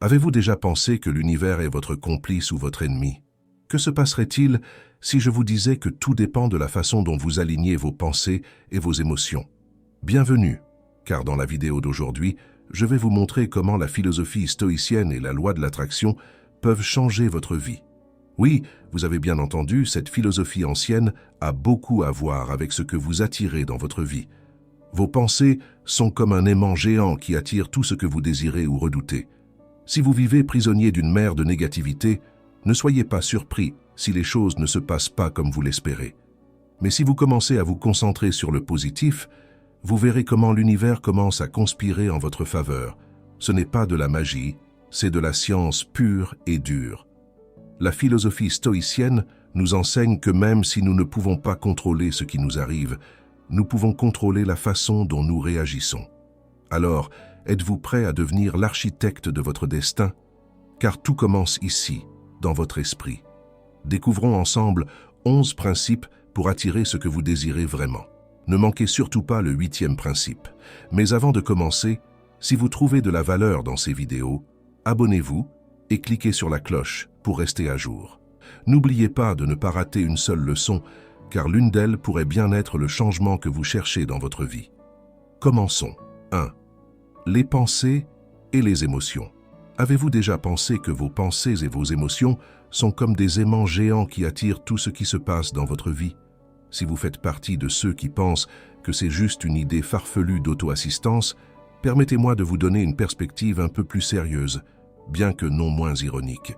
Avez-vous déjà pensé que l'univers est votre complice ou votre ennemi? Que se passerait-il si je vous disais que tout dépend de la façon dont vous alignez vos pensées et vos émotions? Bienvenue, car dans la vidéo d'aujourd'hui, je vais vous montrer comment la philosophie stoïcienne et la loi de l'attraction peuvent changer votre vie. Oui, vous avez bien entendu, cette philosophie ancienne a beaucoup à voir avec ce que vous attirez dans votre vie. Vos pensées sont comme un aimant géant qui attire tout ce que vous désirez ou redoutez. Si vous vivez prisonnier d'une mer de négativité, ne soyez pas surpris si les choses ne se passent pas comme vous l'espérez. Mais si vous commencez à vous concentrer sur le positif, vous verrez comment l'univers commence à conspirer en votre faveur. Ce n'est pas de la magie, c'est de la science pure et dure. La philosophie stoïcienne nous enseigne que même si nous ne pouvons pas contrôler ce qui nous arrive, nous pouvons contrôler la façon dont nous réagissons. Alors, êtes-vous prêt à devenir l'architecte de votre destin? Car tout commence ici, dans votre esprit. Découvrons ensemble 11 principes pour attirer ce que vous désirez vraiment. Ne manquez surtout pas le 8e principe. Mais avant de commencer, si vous trouvez de la valeur dans ces vidéos, abonnez-vous et cliquez sur la cloche pour rester à jour. N'oubliez pas de ne pas rater une seule leçon, car l'une d'elles pourrait bien être le changement que vous cherchez dans votre vie. Commençons. 1. Les pensées et les émotions. Avez-vous déjà pensé que vos pensées et vos émotions sont comme des aimants géants qui attirent tout ce qui se passe dans votre vie? Si vous faites partie de ceux qui pensent que c'est juste une idée farfelue d'auto-assistance, permettez-moi de vous donner une perspective un peu plus sérieuse, bien que non moins ironique.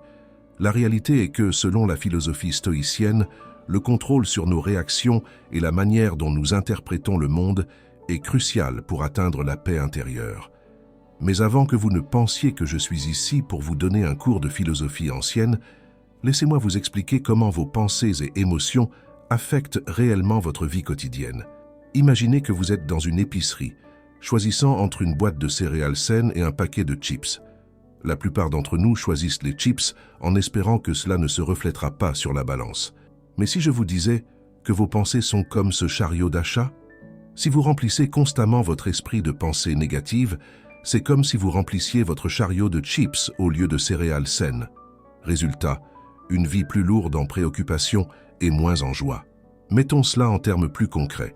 La réalité est que, selon la philosophie stoïcienne, le contrôle sur nos réactions et la manière dont nous interprétons le monde est crucial pour atteindre la paix intérieure. Mais avant que vous ne pensiez que je suis ici pour vous donner un cours de philosophie ancienne, laissez-moi vous expliquer comment vos pensées et émotions affectent réellement votre vie quotidienne. Imaginez que vous êtes dans une épicerie, choisissant entre une boîte de céréales saines et un paquet de chips. La plupart d'entre nous choisissent les chips en espérant que cela ne se reflètera pas sur la balance. Mais si je vous disais que vos pensées sont comme ce chariot d'achat, si vous remplissez constamment votre esprit de pensées négatives, c'est comme si vous remplissiez votre chariot de chips au lieu de céréales saines. Résultat, une vie plus lourde en préoccupations et moins en joie. Mettons cela en termes plus concrets.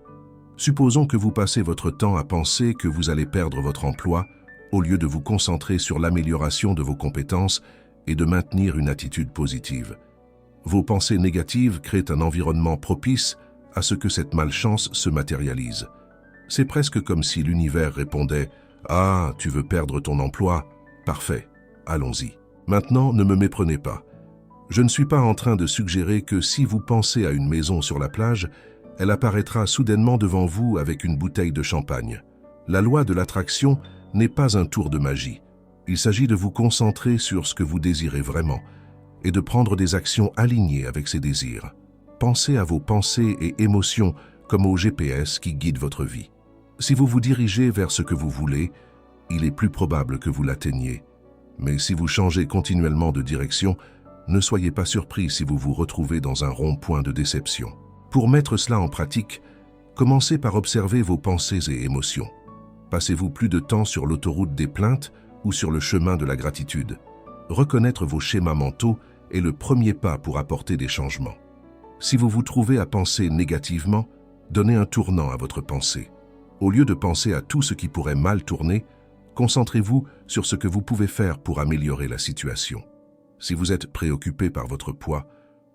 Supposons que vous passez votre temps à penser que vous allez perdre votre emploi au lieu de vous concentrer sur l'amélioration de vos compétences et de maintenir une attitude positive. Vos pensées négatives créent un environnement propice à ce que cette malchance se matérialise. C'est presque comme si l'univers répondait « Ah, tu veux perdre ton emploi? Parfait, allons-y. Maintenant, ne me méprenez pas. Je ne suis pas en train de suggérer que si vous pensez à une maison sur la plage, elle apparaîtra soudainement devant vous avec une bouteille de champagne. La loi de l'attraction n'est pas un tour de magie. Il s'agit de vous concentrer sur ce que vous désirez vraiment et de prendre des actions alignées avec ces désirs. Pensez à vos pensées et émotions comme au GPS qui guide votre vie. Si vous vous dirigez vers ce que vous voulez, il est plus probable que vous l'atteigniez. Mais si vous changez continuellement de direction, ne soyez pas surpris si vous vous retrouvez dans un rond-point de déception. Pour mettre cela en pratique, commencez par observer vos pensées et émotions. Passez-vous plus de temps sur l'autoroute des plaintes ou sur le chemin de la gratitude? Reconnaître vos schémas mentaux est le premier pas pour apporter des changements. Si vous vous trouvez à penser négativement, donnez un tournant à votre pensée. Au lieu de penser à tout ce qui pourrait mal tourner, concentrez-vous sur ce que vous pouvez faire pour améliorer la situation. Si vous êtes préoccupé par votre poids,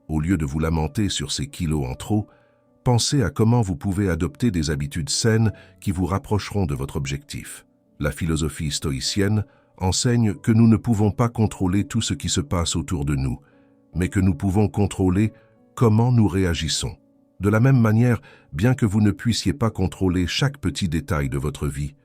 au lieu de vous lamenter sur ces kilos en trop, pensez à comment vous pouvez adopter des habitudes saines qui vous rapprocheront de votre objectif. La philosophie stoïcienne enseigne que nous ne pouvons pas contrôler tout ce qui se passe autour de nous, mais que nous pouvons contrôler comment nous réagissons. De la même manière, bien que vous ne puissiez pas contrôler chaque petit détail de votre vie,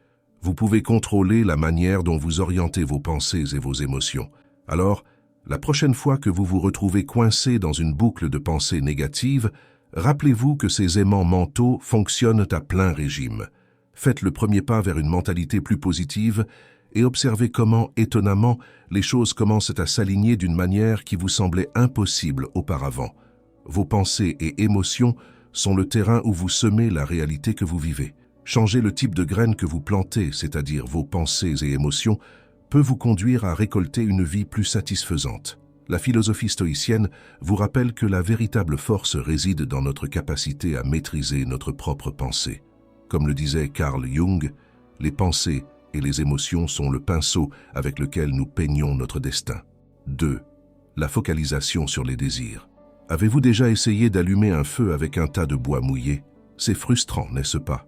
vous pouvez contrôler la manière dont vous orientez vos pensées et vos émotions. Alors, la prochaine fois que vous vous retrouvez coincé dans une boucle de pensées négatives, rappelez-vous que ces aimants mentaux fonctionnent à plein régime. Faites le premier pas vers une mentalité plus positive et observez comment, étonnamment, les choses commencent à s'aligner d'une manière qui vous semblait impossible auparavant. Vos pensées et émotions sont le terrain où vous semez la réalité que vous vivez. Changez le type de graines que vous plantez, c'est-à-dire vos pensées et émotions, peut vous conduire à récolter une vie plus satisfaisante. La philosophie stoïcienne vous rappelle que la véritable force réside dans notre capacité à maîtriser notre propre pensée. Comme le disait Carl Jung, les pensées et les émotions sont le pinceau avec lequel nous peignons notre destin. 2. La focalisation sur les désirs. Avez-vous déjà essayé d'allumer un feu avec un tas de bois mouillé? C'est frustrant, n'est-ce pas?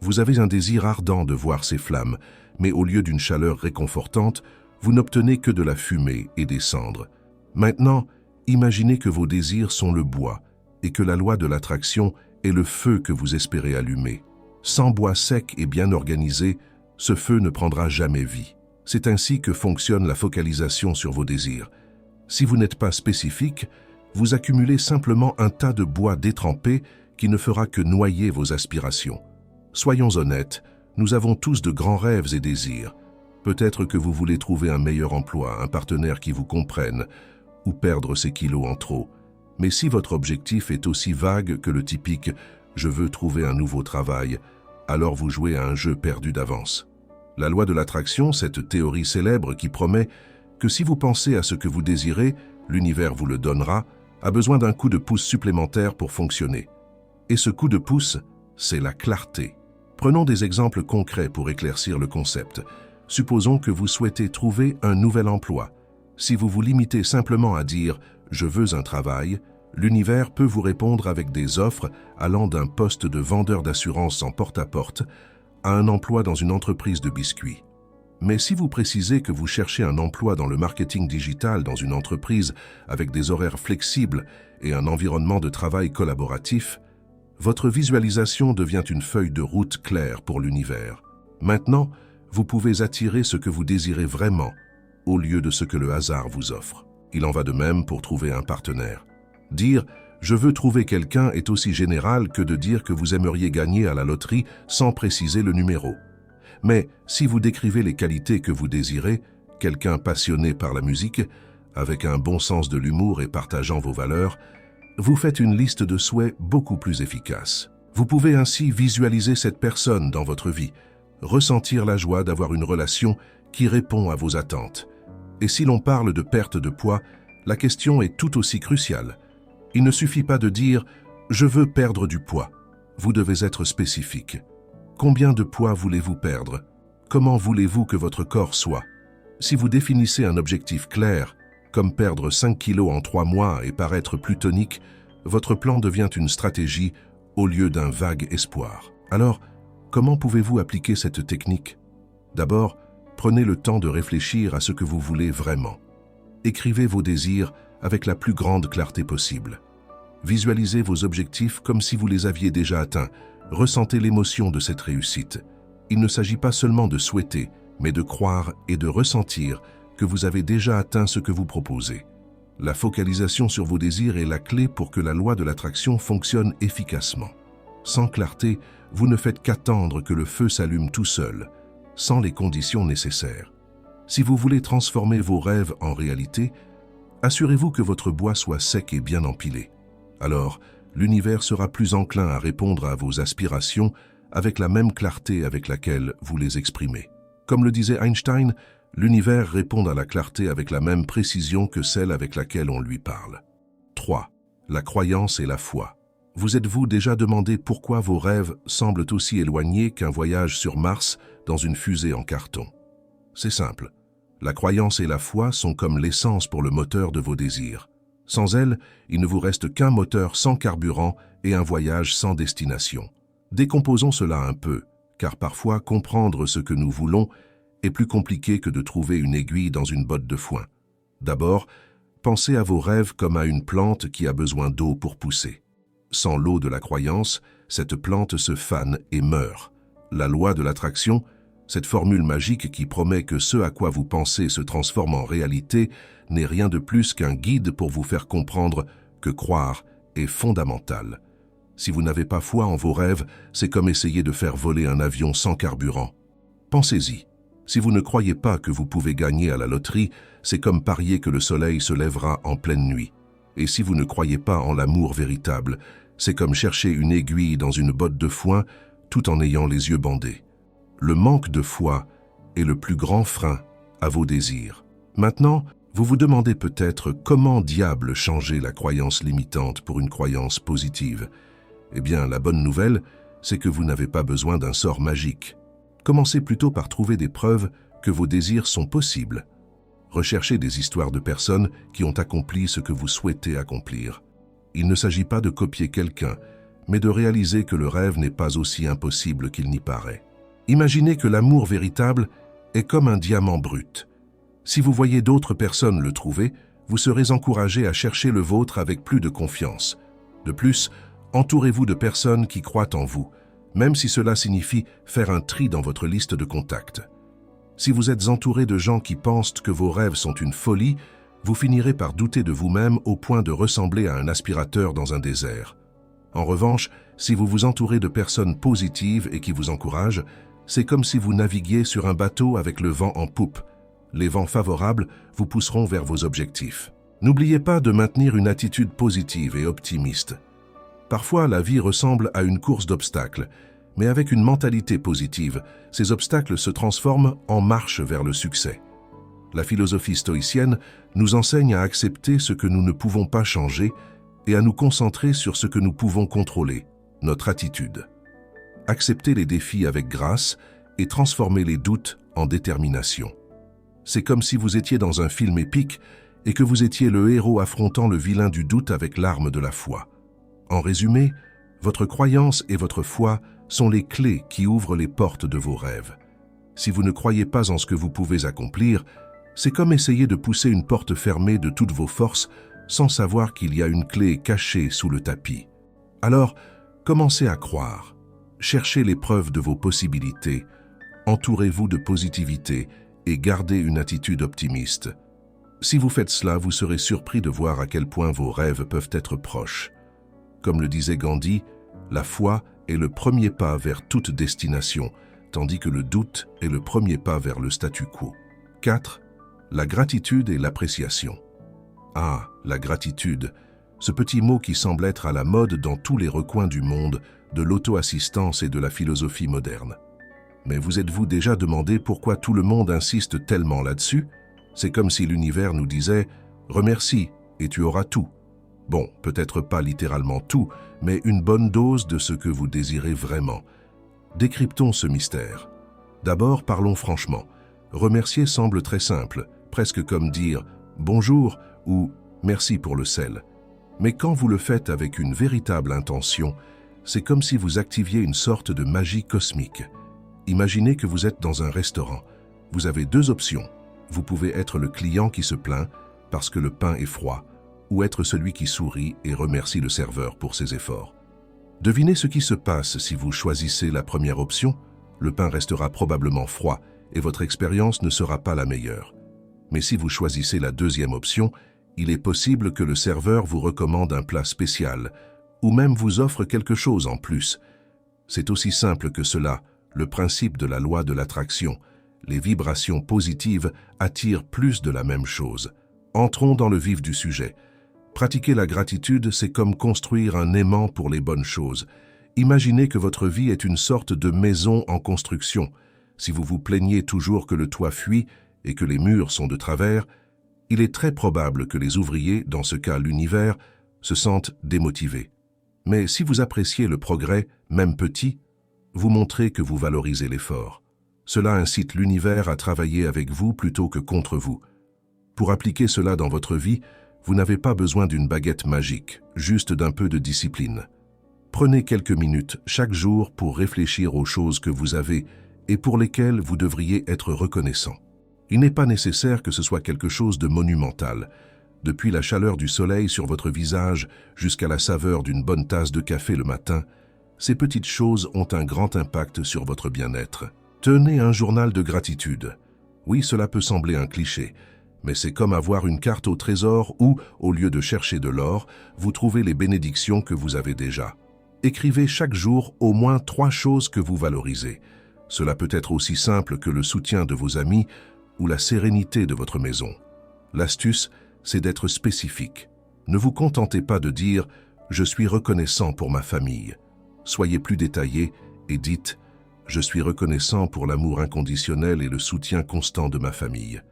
Vous avez un désir ardent de voir ces flammes, mais au lieu d'une chaleur réconfortante, vous n'obtenez que de la fumée et des cendres. Maintenant, imaginez que vos désirs sont le bois et que la loi de l'attraction est le feu que vous espérez allumer. Sans bois sec et bien organisé, ce feu ne prendra jamais vie. C'est ainsi que fonctionne la focalisation sur vos désirs. Si vous n'êtes pas spécifique, vous accumulez simplement un tas de bois détrempé qui ne fera que noyer vos aspirations. Soyons honnêtes, nous avons tous de grands rêves et désirs. Peut-être que vous voulez trouver un meilleur emploi, un partenaire qui vous comprenne, ou perdre ses kilos en trop. Mais si votre objectif est aussi vague que le typique « je veux trouver un nouveau travail », alors vous jouez à un jeu perdu d'avance. La loi de l'attraction, cette théorie célèbre qui promet que si vous pensez à ce que vous désirez, l'univers vous le donnera, a besoin d'un coup de pouce supplémentaire pour fonctionner. Et ce coup de pouce, c'est la clarté. Prenons des exemples concrets pour éclaircir le concept. Supposons que vous souhaitez trouver un nouvel emploi. Si vous vous limitez simplement à dire « je veux un travail », l'univers peut vous répondre avec des offres allant d'un poste de vendeur d'assurance en porte-à-porte à un emploi dans une entreprise de biscuits. Mais si vous précisez que vous cherchez un emploi dans le marketing digital dans une entreprise avec des horaires flexibles et un environnement de travail collaboratif, votre visualisation devient une feuille de route claire pour l'univers. Maintenant, vous pouvez attirer ce que vous désirez vraiment, au lieu de ce que le hasard vous offre. Il en va de même pour trouver un partenaire. Dire « je veux trouver quelqu'un » est aussi général que de dire que vous aimeriez gagner à la loterie sans préciser le numéro. Mais si vous décrivez les qualités que vous désirez, quelqu'un passionné par la musique, avec un bon sens de l'humour et partageant vos valeurs, vous faites une liste de souhaits beaucoup plus efficace. Vous pouvez ainsi visualiser cette personne dans votre vie, ressentir la joie d'avoir une relation qui répond à vos attentes. Et si l'on parle de perte de poids, la question est tout aussi cruciale. Il ne suffit pas de dire « je veux perdre du poids ». Vous devez être spécifique. Combien de poids voulez-vous perdre? Comment voulez-vous que votre corps soit? Si vous définissez un objectif clair, comme perdre 5 kilos en 3 mois et paraître plus tonique, votre plan devient une stratégie au lieu d'un vague espoir. Alors, comment pouvez-vous appliquer cette technique? D'abord, prenez le temps de réfléchir à ce que vous voulez vraiment. Écrivez vos désirs avec la plus grande clarté possible. Visualisez vos objectifs comme si vous les aviez déjà atteints. Ressentez l'émotion de cette réussite. Il ne s'agit pas seulement de souhaiter, mais de croire et de ressentir que vous avez déjà atteint ce que vous proposez. La focalisation sur vos désirs est la clé pour que la loi de l'attraction fonctionne efficacement. Sans clarté, vous ne faites qu'attendre que le feu s'allume tout seul, sans les conditions nécessaires. Si vous voulez transformer vos rêves en réalité, assurez-vous que votre bois soit sec et bien empilé. Alors, l'univers sera plus enclin à répondre à vos aspirations avec la même clarté avec laquelle vous les exprimez. Comme le disait Einstein, l'univers répond à la clarté avec la même précision que celle avec laquelle on lui parle. 3. La croyance et la foi. Vous êtes-vous déjà demandé pourquoi vos rêves semblent aussi éloignés qu'un voyage sur Mars dans une fusée en carton? C'est simple. La croyance et la foi sont comme l'essence pour le moteur de vos désirs. Sans elles, il ne vous reste qu'un moteur sans carburant et un voyage sans destination. Décomposons cela un peu, car parfois comprendre ce que nous voulons est plus compliqué que de trouver une aiguille dans une botte de foin. D'abord, pensez à vos rêves comme à une plante qui a besoin d'eau pour pousser. Sans l'eau de la croyance, cette plante se fane et meurt. La loi de l'attraction, cette formule magique qui promet que ce à quoi vous pensez se transforme en réalité, n'est rien de plus qu'un guide pour vous faire comprendre que croire est fondamental. Si vous n'avez pas foi en vos rêves, c'est comme essayer de faire voler un avion sans carburant. Pensez-y. Si vous ne croyez pas que vous pouvez gagner à la loterie, c'est comme parier que le soleil se lèvera en pleine nuit. Et si vous ne croyez pas en l'amour véritable, c'est comme chercher une aiguille dans une botte de foin tout en ayant les yeux bandés. Le manque de foi est le plus grand frein à vos désirs. Maintenant, vous vous demandez peut-être comment diable changer la croyance limitante pour une croyance positive. Eh bien, la bonne nouvelle, c'est que vous n'avez pas besoin d'un sort magique. Commencez plutôt par trouver des preuves que vos désirs sont possibles. Recherchez des histoires de personnes qui ont accompli ce que vous souhaitez accomplir. Il ne s'agit pas de copier quelqu'un, mais de réaliser que le rêve n'est pas aussi impossible qu'il n'y paraît. Imaginez que l'amour véritable est comme un diamant brut. Si vous voyez d'autres personnes le trouver, vous serez encouragé à chercher le vôtre avec plus de confiance. De plus, entourez-vous de personnes qui croient en vous, même si cela signifie faire un tri dans votre liste de contacts. Si vous êtes entouré de gens qui pensent que vos rêves sont une folie, vous finirez par douter de vous-même au point de ressembler à un aspirateur dans un désert. En revanche, si vous vous entourez de personnes positives et qui vous encouragent, c'est comme si vous naviguiez sur un bateau avec le vent en poupe. Les vents favorables vous pousseront vers vos objectifs. N'oubliez pas de maintenir une attitude positive et optimiste. Parfois, la vie ressemble à une course d'obstacles, mais avec une mentalité positive, ces obstacles se transforment en marche vers le succès. La philosophie stoïcienne nous enseigne à accepter ce que nous ne pouvons pas changer et à nous concentrer sur ce que nous pouvons contrôler, notre attitude. Acceptez les défis avec grâce et transformez les doutes en détermination. C'est comme si vous étiez dans un film épique et que vous étiez le héros affrontant le vilain du doute avec l'arme de la foi. En résumé, votre croyance et votre foi sont les clés qui ouvrent les portes de vos rêves. Si vous ne croyez pas en ce que vous pouvez accomplir, c'est comme essayer de pousser une porte fermée de toutes vos forces sans savoir qu'il y a une clé cachée sous le tapis. Alors, commencez à croire. Cherchez les preuves de vos possibilités, entourez-vous de positivité et gardez une attitude optimiste. Si vous faites cela, vous serez surpris de voir à quel point vos rêves peuvent être proches. Comme le disait Gandhi, la foi est le premier pas vers toute destination, tandis que le doute est le premier pas vers le statu quo. 4. La gratitude et l'appréciation. Ah, la gratitude, ce petit mot qui semble être à la mode dans tous les recoins du monde, de l'auto-assistance et de la philosophie moderne. Mais vous êtes-vous déjà demandé pourquoi tout le monde insiste tellement là-dessus? C'est comme si l'univers nous disait « remercie et tu auras tout ». Bon, peut-être pas littéralement tout, mais une bonne dose de ce que vous désirez vraiment. Décryptons ce mystère. D'abord, parlons franchement. Remercier semble très simple, presque comme dire « bonjour » ou « merci pour le sel ». Mais quand vous le faites avec une véritable intention, c'est comme si vous activiez une sorte de magie cosmique. Imaginez que vous êtes dans un restaurant. Vous avez deux options. Vous pouvez être le client qui se plaint parce que le pain est froid, ou être celui qui sourit et remercie le serveur pour ses efforts. Devinez ce qui se passe si vous choisissez la première option. Le pain restera probablement froid et votre expérience ne sera pas la meilleure. Mais si vous choisissez la deuxième option, il est possible que le serveur vous recommande un plat spécial ou même vous offre quelque chose en plus. C'est aussi simple que cela, le principe de la loi de l'attraction. Les vibrations positives attirent plus de la même chose. Entrons dans le vif du sujet. Pratiquer la gratitude, c'est comme construire un aimant pour les bonnes choses. Imaginez que votre vie est une sorte de maison en construction. Si vous vous plaignez toujours que le toit fuit et que les murs sont de travers, il est très probable que les ouvriers, dans ce cas l'univers, se sentent démotivés. Mais si vous appréciez le progrès, même petit, vous montrez que vous valorisez l'effort. Cela incite l'univers à travailler avec vous plutôt que contre vous. Pour appliquer cela dans votre vie, vous n'avez pas besoin d'une baguette magique, juste d'un peu de discipline. Prenez quelques minutes chaque jour pour réfléchir aux choses que vous avez et pour lesquelles vous devriez être reconnaissant. Il n'est pas nécessaire que ce soit quelque chose de monumental. Depuis la chaleur du soleil sur votre visage jusqu'à la saveur d'une bonne tasse de café le matin, ces petites choses ont un grand impact sur votre bien-être. Tenez un journal de gratitude. Oui, cela peut sembler un cliché, mais c'est comme avoir une carte au trésor où, au lieu de chercher de l'or, vous trouvez les bénédictions que vous avez déjà. Écrivez chaque jour au moins 3 choses que vous valorisez. Cela peut être aussi simple que le soutien de vos amis ou la sérénité de votre maison. L'astuce, c'est d'être spécifique. Ne vous contentez pas de dire « je suis reconnaissant pour ma famille ». Soyez plus détaillé et dites « je suis reconnaissant pour l'amour inconditionnel et le soutien constant de ma famille ».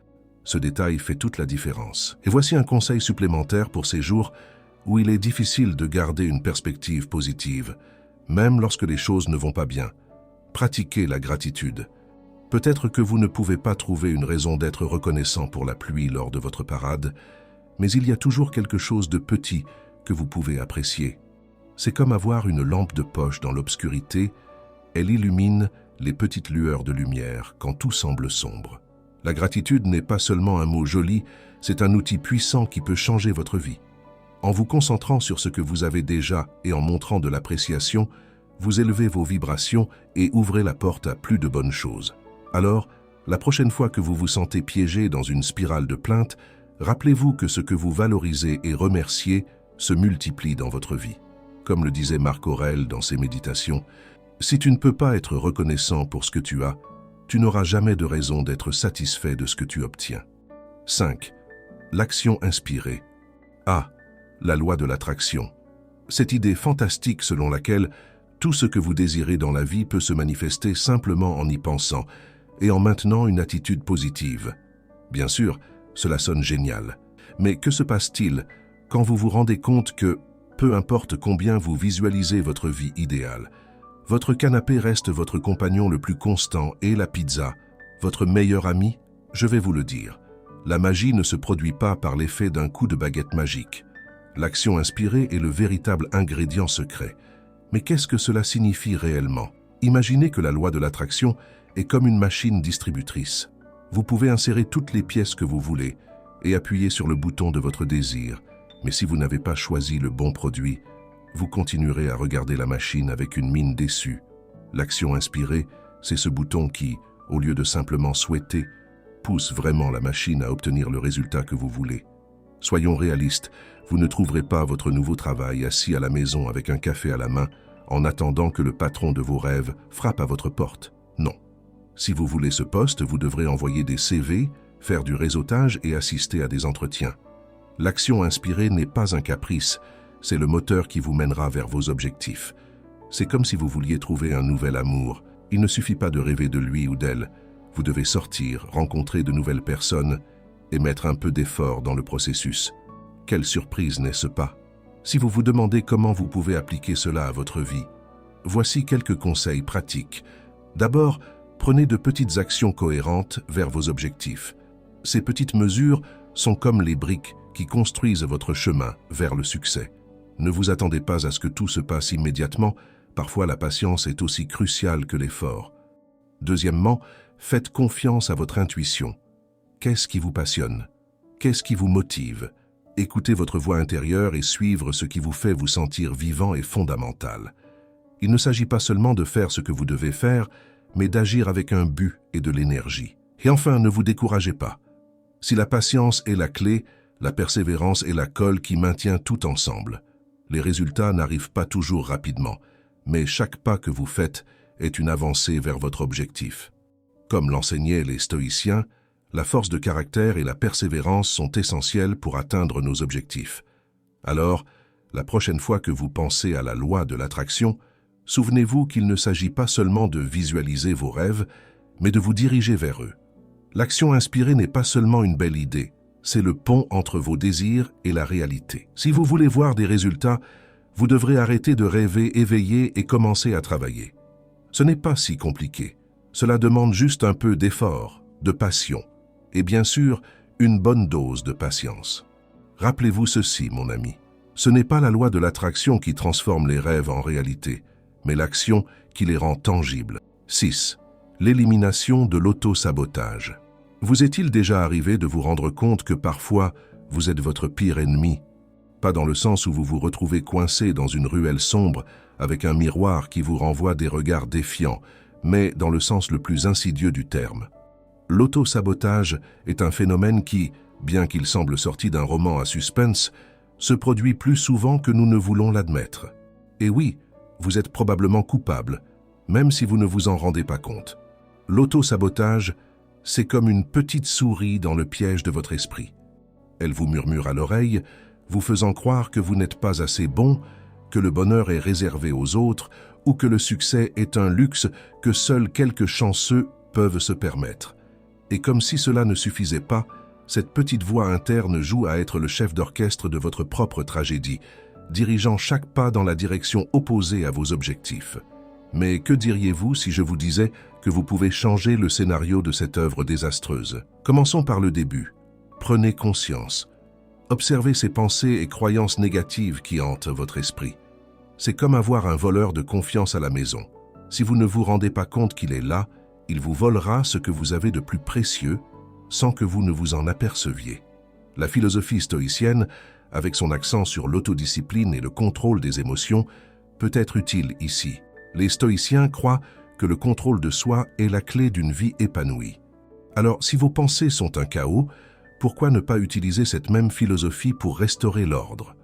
Ce détail fait toute la différence. Et voici un conseil supplémentaire pour ces jours où il est difficile de garder une perspective positive, même lorsque les choses ne vont pas bien. Pratiquez la gratitude. Peut-être que vous ne pouvez pas trouver une raison d'être reconnaissant pour la pluie lors de votre parade, mais il y a toujours quelque chose de petit que vous pouvez apprécier. C'est comme avoir une lampe de poche dans l'obscurité, elle illumine les petites lueurs de lumière quand tout semble sombre. La gratitude n'est pas seulement un mot joli, c'est un outil puissant qui peut changer votre vie. En vous concentrant sur ce que vous avez déjà et en montrant de l'appréciation, vous élevez vos vibrations et ouvrez la porte à plus de bonnes choses. Alors, la prochaine fois que vous vous sentez piégé dans une spirale de plaintes, rappelez-vous que ce que vous valorisez et remerciez se multiplie dans votre vie. Comme le disait Marc Aurèle dans ses méditations, « Si tu ne peux pas être reconnaissant pour ce que tu as, tu n'auras jamais de raison d'être satisfait de ce que tu obtiens. » 5. L'action inspirée. A. La loi de l'attraction. Cette idée fantastique selon laquelle tout ce que vous désirez dans la vie peut se manifester simplement en y pensant et en maintenant une attitude positive. Bien sûr, cela sonne génial. Mais que se passe-t-il quand vous vous rendez compte que, peu importe combien vous visualisez votre vie idéale, votre canapé reste votre compagnon le plus constant et la pizza, votre meilleur ami? Je vais vous le dire. La magie ne se produit pas par l'effet d'un coup de baguette magique. L'action inspirée est le véritable ingrédient secret. Mais qu'est-ce que cela signifie réellement? Imaginez que la loi de l'attraction est comme une machine distributrice. Vous pouvez insérer toutes les pièces que vous voulez et appuyer sur le bouton de votre désir. Mais si vous n'avez pas choisi le bon produit, vous continuerez à regarder la machine avec une mine déçue. L'action inspirée, c'est ce bouton qui, au lieu de simplement souhaiter, pousse vraiment la machine à obtenir le résultat que vous voulez. Soyons réalistes, vous ne trouverez pas votre nouveau travail assis à la maison avec un café à la main en attendant que le patron de vos rêves frappe à votre porte. Non. Si vous voulez ce poste, vous devrez envoyer des CV, faire du réseautage et assister à des entretiens. L'action inspirée n'est pas un caprice, c'est le moteur qui vous mènera vers vos objectifs. C'est comme si vous vouliez trouver un nouvel amour. Il ne suffit pas de rêver de lui ou d'elle. Vous devez sortir, rencontrer de nouvelles personnes et mettre un peu d'effort dans le processus. Quelle surprise, n'est-ce pas? Si vous vous demandez comment vous pouvez appliquer cela à votre vie, voici quelques conseils pratiques. D'abord, prenez de petites actions cohérentes vers vos objectifs. Ces petites mesures sont comme les briques qui construisent votre chemin vers le succès. Ne vous attendez pas à ce que tout se passe immédiatement, parfois la patience est aussi cruciale que l'effort. Deuxièmement, faites confiance à votre intuition. Qu'est-ce qui vous passionne? Qu'est-ce qui vous motive? Écoutez votre voix intérieure et suivre ce qui vous fait vous sentir vivant est fondamental. Il ne s'agit pas seulement de faire ce que vous devez faire, mais d'agir avec un but et de l'énergie. Et enfin, ne vous découragez pas. Si la patience est la clé, la persévérance est la colle qui maintient tout ensemble. Les résultats n'arrivent pas toujours rapidement, mais chaque pas que vous faites est une avancée vers votre objectif. Comme l'enseignaient les stoïciens, la force de caractère et la persévérance sont essentielles pour atteindre nos objectifs. Alors, la prochaine fois que vous pensez à la loi de l'attraction, souvenez-vous qu'il ne s'agit pas seulement de visualiser vos rêves, mais de vous diriger vers eux. L'action inspirée n'est pas seulement une belle idée, c'est le pont entre vos désirs et la réalité. Si vous voulez voir des résultats, vous devrez arrêter de rêver éveillé et commencer à travailler. Ce n'est pas si compliqué. Cela demande juste un peu d'effort, de passion, et bien sûr, une bonne dose de patience. Rappelez-vous ceci, mon ami. Ce n'est pas la loi de l'attraction qui transforme les rêves en réalité, mais l'action qui les rend tangibles. 6. L'élimination de l'auto-sabotage. Vous est-il déjà arrivé de vous rendre compte que parfois, vous êtes votre pire ennemi? Pas dans le sens où vous vous retrouvez coincé dans une ruelle sombre avec un miroir qui vous renvoie des regards défiants, mais dans le sens le plus insidieux du terme. L'auto-sabotage est un phénomène qui, bien qu'il semble sorti d'un roman à suspense, se produit plus souvent que nous ne voulons l'admettre. Et oui, vous êtes probablement coupable, même si vous ne vous en rendez pas compte. L'auto-sabotage, c'est comme une petite souris dans le piège de votre esprit. Elle vous murmure à l'oreille, vous faisant croire que vous n'êtes pas assez bon, que le bonheur est réservé aux autres ou que le succès est un luxe que seuls quelques chanceux peuvent se permettre. Et comme si cela ne suffisait pas, Cette petite voix interne joue à être le chef d'orchestre de votre propre tragédie, dirigeant chaque pas dans la direction opposée à vos objectifs. Mais que diriez-vous si je vous disais que vous pouvez changer le scénario de cette œuvre désastreuse? Commençons par le début. Prenez conscience. Observez ces pensées et croyances négatives qui hantent votre esprit. C'est comme avoir un voleur de confiance à la maison. Si vous ne vous rendez pas compte qu'il est là, il vous volera ce que vous avez de plus précieux sans que vous ne vous en aperceviez. La philosophie stoïcienne, avec son accent sur l'autodiscipline et le contrôle des émotions, peut être utile ici. Les stoïciens croient que le contrôle de soi est la clé d'une vie épanouie. Alors, si vos pensées sont un chaos, pourquoi ne pas utiliser cette même philosophie pour restaurer l'ordre?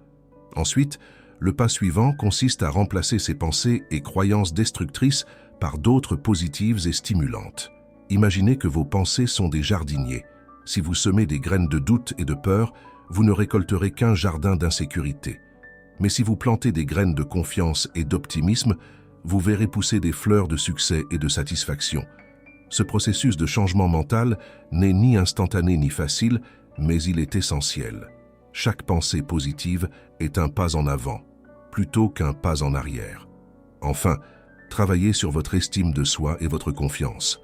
Ensuite, le pas suivant consiste à remplacer ces pensées et croyances destructrices par d'autres positives et stimulantes. Imaginez que vos pensées sont des jardiniers. Si vous semez des graines de doute et de peur, vous ne récolterez qu'un jardin d'insécurité. Mais si vous plantez des graines de confiance et d'optimisme, vous verrez pousser des fleurs de succès et de satisfaction. Ce processus de changement mental n'est ni instantané ni facile, mais il est essentiel. Chaque pensée positive est un pas en avant, plutôt qu'un pas en arrière. Enfin, travaillez sur votre estime de soi et votre confiance.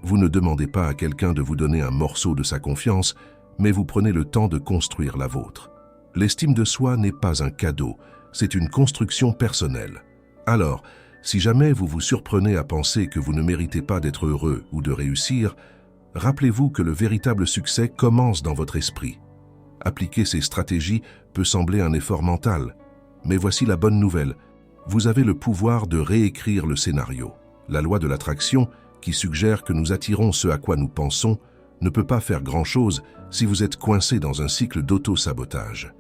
Vous ne demandez pas à quelqu'un de vous donner un morceau de sa confiance, mais vous prenez le temps de construire la vôtre. L'estime de soi n'est pas un cadeau, c'est une construction personnelle. Alors, si jamais vous vous surprenez à penser que vous ne méritez pas d'être heureux ou de réussir, rappelez-vous que le véritable succès commence dans votre esprit. Appliquer ces stratégies peut sembler un effort mental, mais voici la bonne nouvelle. Vous avez le pouvoir de réécrire le scénario. La loi de l'attraction, qui suggère que nous attirons ce à quoi nous pensons, ne peut pas faire grand-chose si vous êtes coincé dans un cycle d'auto-sabotage.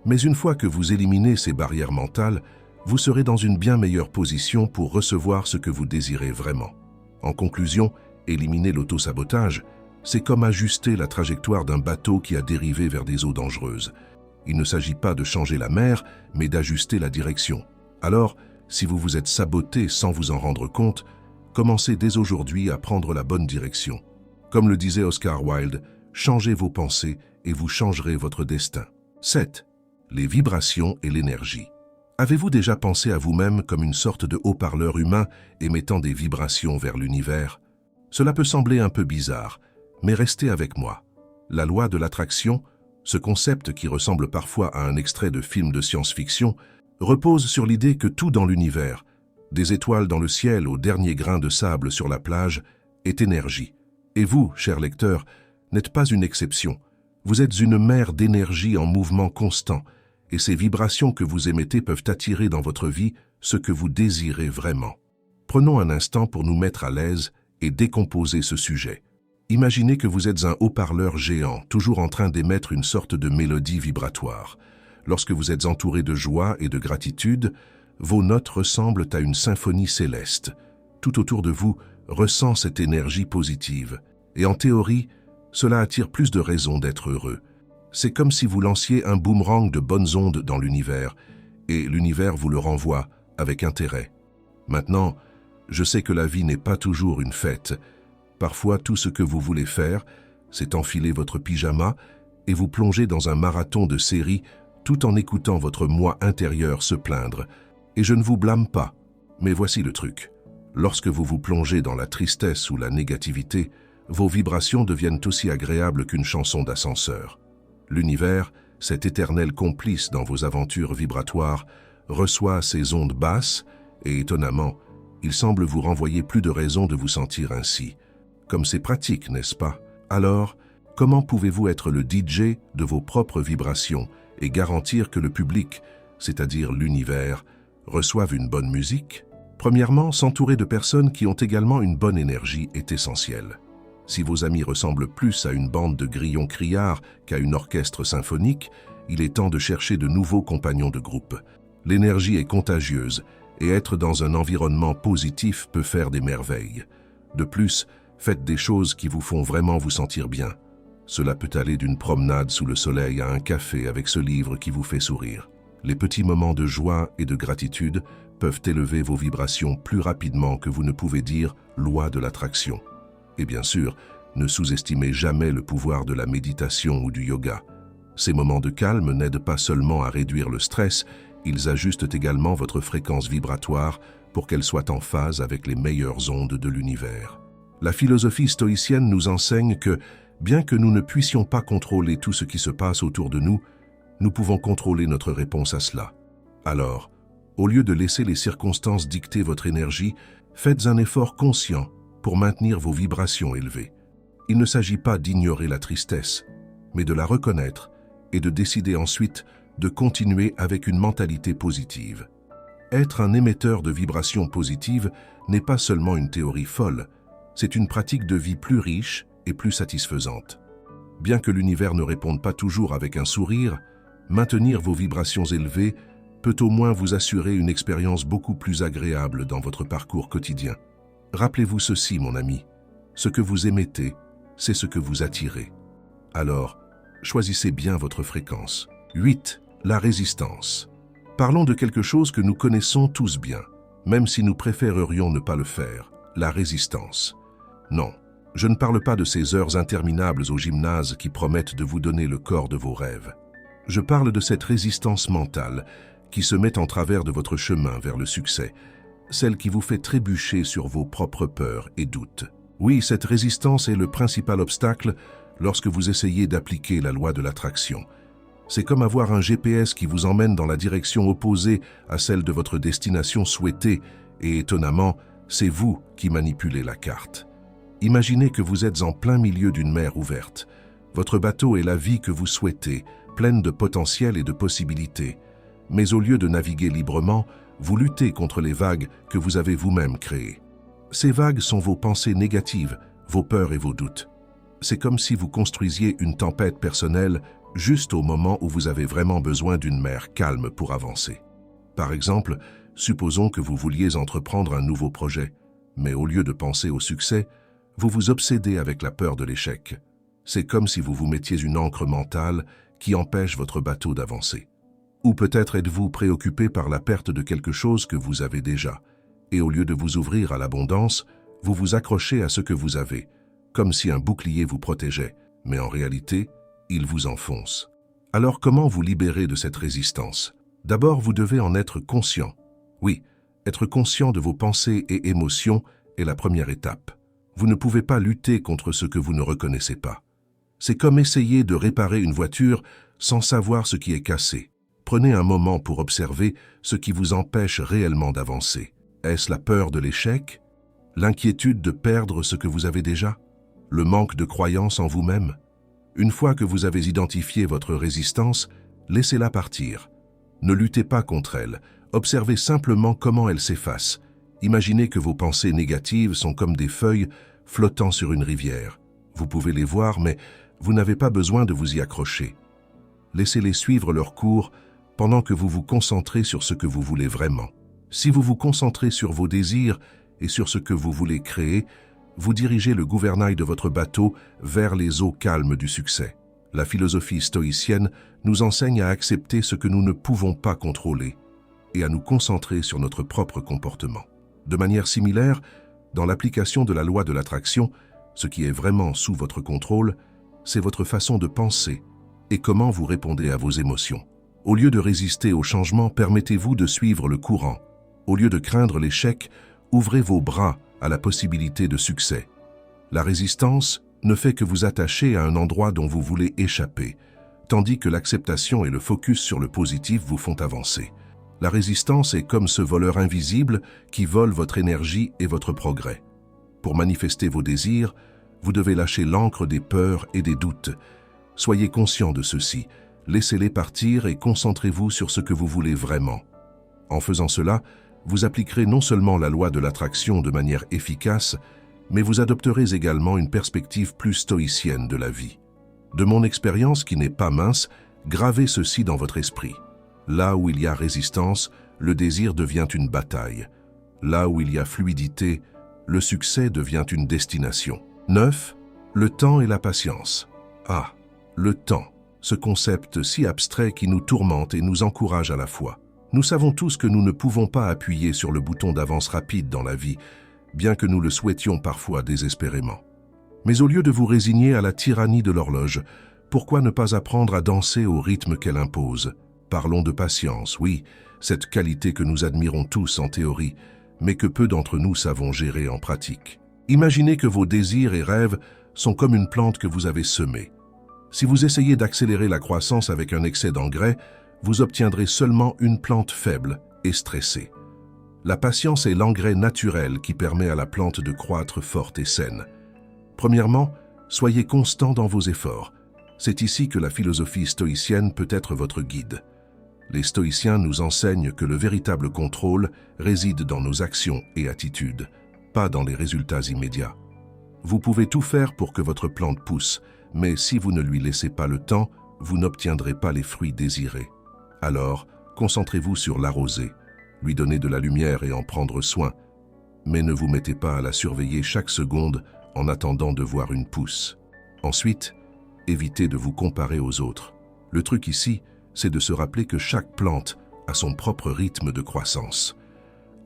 Mais une fois que vous éliminez ces barrières mentales, vous serez dans une bien meilleure position pour recevoir ce que vous désirez vraiment. En conclusion, éliminer l'auto-sabotage, c'est comme ajuster la trajectoire d'un bateau qui a dérivé vers des eaux dangereuses. Il ne s'agit pas de changer la mer, mais d'ajuster la direction. Alors, si vous vous êtes saboté sans vous en rendre compte, commencez dès aujourd'hui à prendre la bonne direction. Comme le disait Oscar Wilde, changez vos pensées et vous changerez votre destin. 7. Les vibrations et l'énergie. Avez-vous déjà pensé à vous-même comme une sorte de haut-parleur humain émettant des vibrations vers l'univers? Cela peut sembler un peu bizarre, mais restez avec moi. La loi de l'attraction, ce concept qui ressemble parfois à un extrait de film de science-fiction, repose sur l'idée que tout dans l'univers, des étoiles dans le ciel au dernier grain de sable sur la plage, est énergie. Et vous, cher lecteur, n'êtes pas une exception. Vous êtes une mer d'énergie en mouvement constant, et ces vibrations que vous émettez peuvent attirer dans votre vie ce que vous désirez vraiment. Prenons un instant pour nous mettre à l'aise et décomposer ce sujet. Imaginez que vous êtes un haut-parleur géant, toujours en train d'émettre une sorte de mélodie vibratoire. Lorsque vous êtes entouré de joie et de gratitude, vos notes ressemblent à une symphonie céleste. Tout autour de vous ressent cette énergie positive. Et en théorie, cela attire plus de raisons d'être heureux. C'est comme si vous lanciez un boomerang de bonnes ondes dans l'univers, et l'univers vous le renvoie avec intérêt. Maintenant, je sais que la vie n'est pas toujours une fête. Parfois, tout ce que vous voulez faire, c'est enfiler votre pyjama et vous plonger dans un marathon de séries tout en écoutant votre moi intérieur se plaindre. Et je ne vous blâme pas, mais voici le truc. Lorsque vous vous plongez dans la tristesse ou la négativité, vos vibrations deviennent aussi agréables qu'une chanson d'ascenseur. L'univers, cet éternel complice dans vos aventures vibratoires, reçoit ces ondes basses et, étonnamment, il semble vous renvoyer plus de raisons de vous sentir ainsi. Comme c'est pratique, n'est-ce pas? Alors, comment pouvez-vous être le DJ de vos propres vibrations et garantir que le public, c'est-à-dire l'univers, reçoive une bonne musique? Premièrement, s'entourer de personnes qui ont également une bonne énergie est essentiel. Si vos amis ressemblent plus à une bande de grillons criards qu'à une orchestre symphonique, il est temps de chercher de nouveaux compagnons de groupe. L'énergie est contagieuse et être dans un environnement positif peut faire des merveilles. De plus, faites des choses qui vous font vraiment vous sentir bien. Cela peut aller d'une promenade sous le soleil à un café avec ce livre qui vous fait sourire. Les petits moments de joie et de gratitude peuvent élever vos vibrations plus rapidement que vous ne pouvez dire « loi de l'attraction ». Et bien sûr, Ne sous-estimez jamais le pouvoir de la méditation ou du yoga. Ces moments de calme n'aident pas seulement à réduire le stress, ils ajustent également votre fréquence vibratoire pour qu'elle soit en phase avec les meilleures ondes de l'univers. La philosophie stoïcienne nous enseigne que, bien que nous ne puissions pas contrôler tout ce qui se passe autour de nous, nous pouvons contrôler notre réponse à cela. Alors, au lieu de laisser les circonstances dicter votre énergie, faites un effort conscient pour maintenir vos vibrations élevées. Il ne s'agit pas d'ignorer la tristesse, mais de la reconnaître et de décider ensuite de continuer avec une mentalité positive. Être un émetteur de vibrations positives n'est pas seulement une théorie folle, c'est une pratique de vie plus riche et plus satisfaisante. Bien que l'univers ne réponde pas toujours avec un sourire, maintenir vos vibrations élevées peut au moins vous assurer une expérience beaucoup plus agréable dans votre parcours quotidien. Rappelez-vous ceci, mon ami, ce que vous émettez, c'est ce que vous attirez. Alors, choisissez bien votre fréquence. 8. La résistance. Parlons de quelque chose que nous connaissons tous bien, même si nous préférerions ne pas le faire, la résistance. Non, je ne parle pas de ces heures interminables au gymnase qui promettent de vous donner le corps de vos rêves. Je parle de cette résistance mentale qui se met en travers de votre chemin vers le succès, celle qui vous fait trébucher sur vos propres peurs et doutes. Oui, cette résistance est le principal obstacle lorsque vous essayez d'appliquer la loi de l'attraction. C'est comme avoir un GPS qui vous emmène dans la direction opposée à celle de votre destination souhaitée et étonnamment, c'est vous qui manipulez la carte. Imaginez que vous êtes en plein milieu d'une mer ouverte. Votre bateau est la vie que vous souhaitez, pleine de potentiel et de possibilités. Mais au lieu de naviguer librement, vous luttez contre les vagues que vous avez vous-même créées. Ces vagues sont vos pensées négatives, vos peurs et vos doutes. C'est comme si vous construisiez une tempête personnelle juste au moment où vous avez vraiment besoin d'une mer calme pour avancer. Par exemple, supposons que vous vouliez entreprendre un nouveau projet, mais au lieu de penser au succès, vous vous obsédez avec la peur de l'échec. C'est comme si vous vous mettiez une ancre mentale qui empêche votre bateau d'avancer. Ou peut-être êtes-vous préoccupé par la perte de quelque chose que vous avez déjà, et au lieu de vous ouvrir à l'abondance, vous vous accrochez à ce que vous avez, comme si un bouclier vous protégeait, mais en réalité, il vous enfonce. Alors comment vous libérer de cette résistance? D'abord, vous devez en être conscient. Oui, être conscient de vos pensées et émotions est la première étape. Vous ne pouvez pas lutter contre ce que vous ne reconnaissez pas. C'est comme essayer de réparer une voiture sans savoir ce qui est cassé. Prenez un moment pour observer ce qui vous empêche réellement d'avancer. Est-ce la peur de l'échec? L'inquiétude de perdre ce que vous avez déjà? Le manque de croyance en vous-même? Une fois que vous avez identifié votre résistance, laissez-la partir. Ne luttez pas contre elle, observez simplement comment elle s'efface. Imaginez que vos pensées négatives sont comme des feuilles flottant sur une rivière. Vous pouvez les voir, mais vous n'avez pas besoin de vous y accrocher. Laissez-les suivre leur cours pendant que vous vous concentrez sur ce que vous voulez vraiment. Si vous vous concentrez sur vos désirs et sur ce que vous voulez créer, vous dirigez le gouvernail de votre bateau vers les eaux calmes du succès. La philosophie stoïcienne nous enseigne à accepter ce que nous ne pouvons pas contrôler et à nous concentrer sur notre propre comportement. De manière similaire, dans l'application de la loi de l'attraction, ce qui est vraiment sous votre contrôle, c'est votre façon de penser et comment vous répondez à vos émotions. Au lieu de résister au changement, permettez-vous de suivre le courant. Au lieu de craindre l'échec, ouvrez vos bras à la possibilité de succès. La résistance ne fait que vous attacher à un endroit dont vous voulez échapper, tandis que l'acceptation et le focus sur le positif vous font avancer. La résistance est comme ce voleur invisible qui vole votre énergie et votre progrès. Pour manifester vos désirs, vous devez lâcher l'ancre des peurs et des doutes. Soyez conscient de ceci, laissez-les partir et concentrez-vous sur ce que vous voulez vraiment. En faisant cela, vous appliquerez non seulement la loi de l'attraction de manière efficace, mais vous adopterez également une perspective plus stoïcienne de la vie. De mon expérience qui n'est pas mince, gravez ceci dans votre esprit. Là où il y a résistance, le désir devient une bataille. Là où il y a fluidité, le succès devient une destination. 9. Le temps et la patience. Ah, le temps, ce concept si abstrait qui nous tourmente et nous encourage à la fois. Nous savons tous que nous ne pouvons pas appuyer sur le bouton d'avance rapide dans la vie, bien que nous le souhaitions parfois désespérément. Mais au lieu de vous résigner à la tyrannie de l'horloge, pourquoi ne pas apprendre à danser au rythme qu'elle impose? Parlons de patience, oui, cette qualité que nous admirons tous en théorie, mais que peu d'entre nous savons gérer en pratique. Imaginez que vos désirs et rêves sont comme une plante que vous avez semée. Si vous essayez d'accélérer la croissance avec un excès d'engrais, vous obtiendrez seulement une plante faible et stressée. La patience est l'engrais naturel qui permet à la plante de croître forte et saine. Premièrement, soyez constant dans vos efforts. C'est ici que la philosophie stoïcienne peut être votre guide. Les stoïciens nous enseignent que le véritable contrôle réside dans nos actions et attitudes, pas dans les résultats immédiats. Vous pouvez tout faire pour que votre plante pousse, mais si vous ne lui laissez pas le temps, vous n'obtiendrez pas les fruits désirés. Alors, concentrez-vous sur l'arroser, lui donner de la lumière et en prendre soin, mais ne vous mettez pas à la surveiller chaque seconde en attendant de voir une pousse. Ensuite, évitez de vous comparer aux autres. Le truc ici, c'est de se rappeler que chaque plante a son propre rythme de croissance.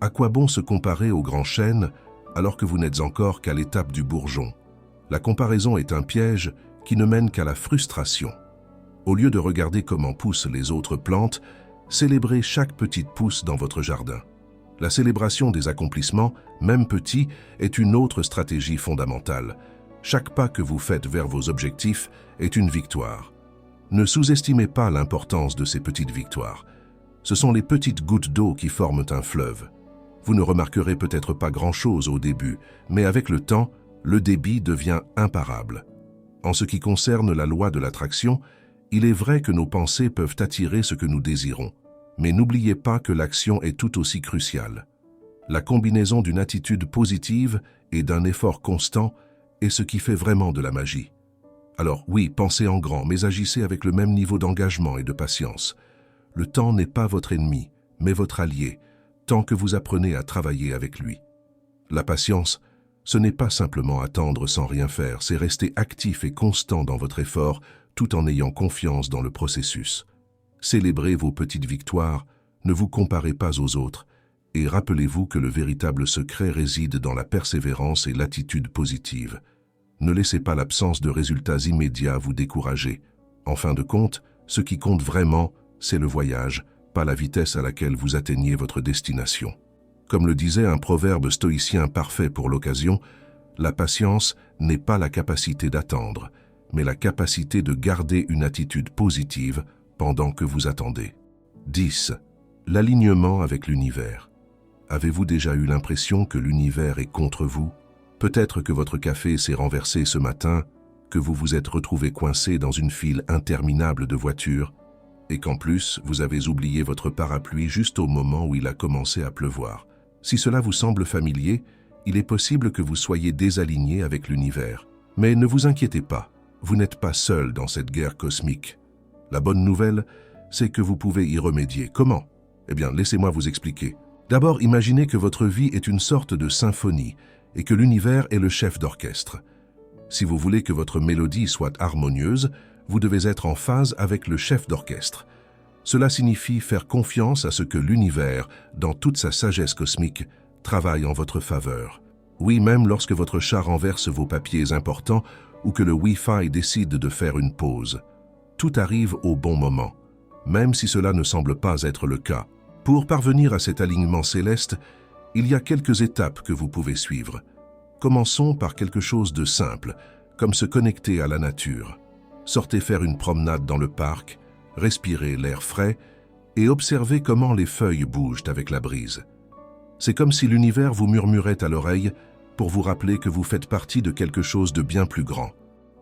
À quoi bon se comparer au grand chêne alors que vous n'êtes encore qu'à l'étape du bourgeon? La comparaison est un piège qui ne mène qu'à la frustration. Au lieu de regarder comment poussent les autres plantes, célébrez chaque petite pousse dans votre jardin. La célébration des accomplissements, même petits, est une autre stratégie fondamentale. Chaque pas que vous faites vers vos objectifs est une victoire. Ne sous-estimez pas l'importance de ces petites victoires. Ce sont les petites gouttes d'eau qui forment un fleuve. Vous ne remarquerez peut-être pas grand-chose au début, mais avec le temps, le débit devient imparable. En ce qui concerne la loi de l'attraction, il est vrai que nos pensées peuvent attirer ce que nous désirons, mais n'oubliez pas que l'action est tout aussi cruciale. La combinaison d'une attitude positive et d'un effort constant est ce qui fait vraiment de la magie. Alors oui, pensez en grand, mais agissez avec le même niveau d'engagement et de patience. Le temps n'est pas votre ennemi, mais votre allié, tant que vous apprenez à travailler avec lui. La patience, ce n'est pas simplement attendre sans rien faire, c'est rester actif et constant dans votre effort, tout en ayant confiance dans le processus. Célébrez vos petites victoires, ne vous comparez pas aux autres, et rappelez-vous que le véritable secret réside dans la persévérance et l'attitude positive. Ne laissez pas l'absence de résultats immédiats vous décourager. En fin de compte, ce qui compte vraiment, c'est le voyage, pas la vitesse à laquelle vous atteignez votre destination. Comme le disait un proverbe stoïcien parfait pour l'occasion, la patience n'est pas la capacité d'attendre, mais la capacité de garder une attitude positive pendant que vous attendez. 10. L'alignement avec l'univers. Avez-vous déjà eu l'impression que l'univers est contre vous? Peut-être que votre café s'est renversé ce matin, que vous vous êtes retrouvé coincé dans une file interminable de voitures, et qu'en plus, vous avez oublié votre parapluie juste au moment où il a commencé à pleuvoir. Si cela vous semble familier, il est possible que vous soyez désaligné avec l'univers. Mais ne vous inquiétez pas, vous n'êtes pas seul dans cette guerre cosmique. La bonne nouvelle, c'est que vous pouvez y remédier. Comment? Eh bien, laissez-moi vous expliquer. D'abord, imaginez que votre vie est une sorte de symphonie et que l'univers est le chef d'orchestre. Si vous voulez que votre mélodie soit harmonieuse, vous devez être en phase avec le chef d'orchestre. Cela signifie faire confiance à ce que l'univers, dans toute sa sagesse cosmique, travaille en votre faveur. Oui, même lorsque votre chat renverse vos papiers importants ou que le Wi-Fi décide de faire une pause. Tout arrive au bon moment, même si cela ne semble pas être le cas. Pour parvenir à cet alignement céleste, il y a quelques étapes que vous pouvez suivre. Commençons par quelque chose de simple, comme se connecter à la nature. Sortez faire une promenade dans le parc, respirez l'air frais et observez comment les feuilles bougent avec la brise. C'est comme si l'univers vous murmurait à l'oreille pour vous rappeler que vous faites partie de quelque chose de bien plus grand.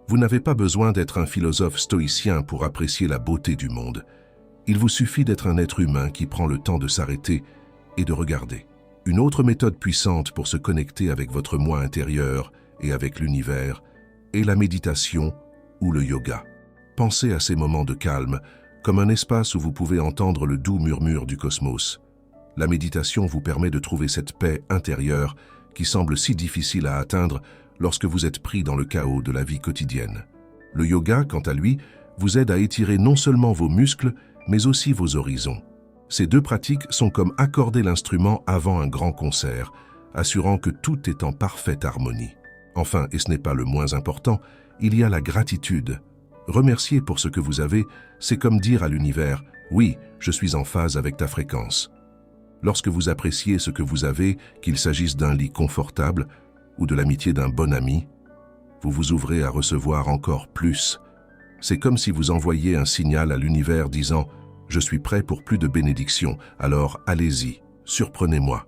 Vous n'avez pas besoin d'être un philosophe stoïcien pour apprécier la beauté du monde. Il vous suffit d'être un être humain qui prend le temps de s'arrêter et de regarder. Une autre méthode puissante pour se connecter avec votre moi intérieur et avec l'univers est la méditation ou le yoga. Pensez à ces moments de calme comme un espace où vous pouvez entendre le doux murmure du cosmos. La méditation vous permet de trouver cette paix intérieure qui semble si difficile à atteindre lorsque vous êtes pris dans le chaos de la vie quotidienne. Le yoga, quant à lui, vous aide à étirer non seulement vos muscles, mais aussi vos horizons. Ces deux pratiques sont comme accorder l'instrument avant un grand concert, assurant que tout est en parfaite harmonie. Enfin, et ce n'est pas le moins important, il y a la gratitude. Remercier pour ce que vous avez, c'est comme dire à l'univers « Oui, je suis en phase avec ta fréquence ». Lorsque vous appréciez ce que vous avez, qu'il s'agisse d'un lit confortable ou de l'amitié d'un bon ami, vous vous ouvrez à recevoir encore plus. C'est comme si vous envoyiez un signal à l'univers disant « Je suis prêt pour plus de bénédictions, alors allez-y, surprenez-moi ».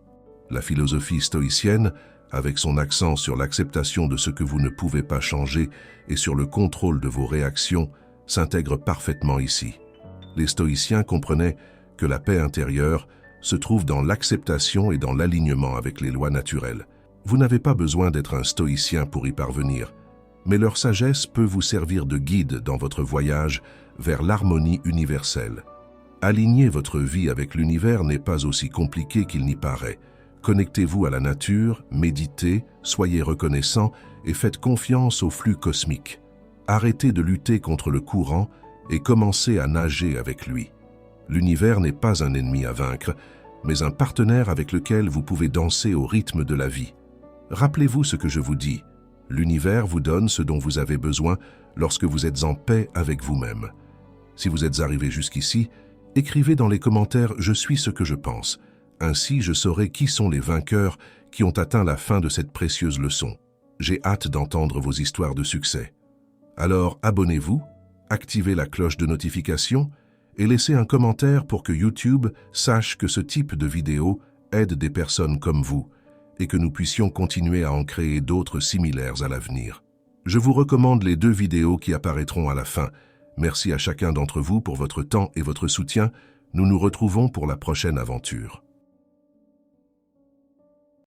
La philosophie stoïcienne, avec son accent sur l'acceptation de ce que vous ne pouvez pas changer et sur le contrôle de vos réactions, s'intègre parfaitement ici. Les stoïciens comprenaient que la paix intérieure se trouve dans l'acceptation et dans l'alignement avec les lois naturelles. Vous n'avez pas besoin d'être un stoïcien pour y parvenir, mais leur sagesse peut vous servir de guide dans votre voyage vers l'harmonie universelle. Aligner votre vie avec l'univers n'est pas aussi compliqué qu'il n'y paraît. Connectez-vous à la nature, méditez, soyez reconnaissant et faites confiance au flux cosmique. Arrêtez de lutter contre le courant et commencez à nager avec lui. L'univers n'est pas un ennemi à vaincre, mais un partenaire avec lequel vous pouvez danser au rythme de la vie. Rappelez-vous ce que je vous dis. L'univers vous donne ce dont vous avez besoin lorsque vous êtes en paix avec vous-même. Si vous êtes arrivé jusqu'ici, écrivez dans les commentaires « Je suis ce que je pense ». Ainsi, je saurai qui sont les vainqueurs qui ont atteint la fin de cette précieuse leçon. J'ai hâte d'entendre vos histoires de succès. Alors, abonnez-vous, activez la cloche de notification et laissez un commentaire pour que YouTube sache que ce type de vidéo aide des personnes comme vous et que nous puissions continuer à en créer d'autres similaires à l'avenir. Je vous recommande les 2 vidéos qui apparaîtront à la fin. Merci à chacun d'entre vous pour votre temps et votre soutien. Nous nous retrouvons pour la prochaine aventure.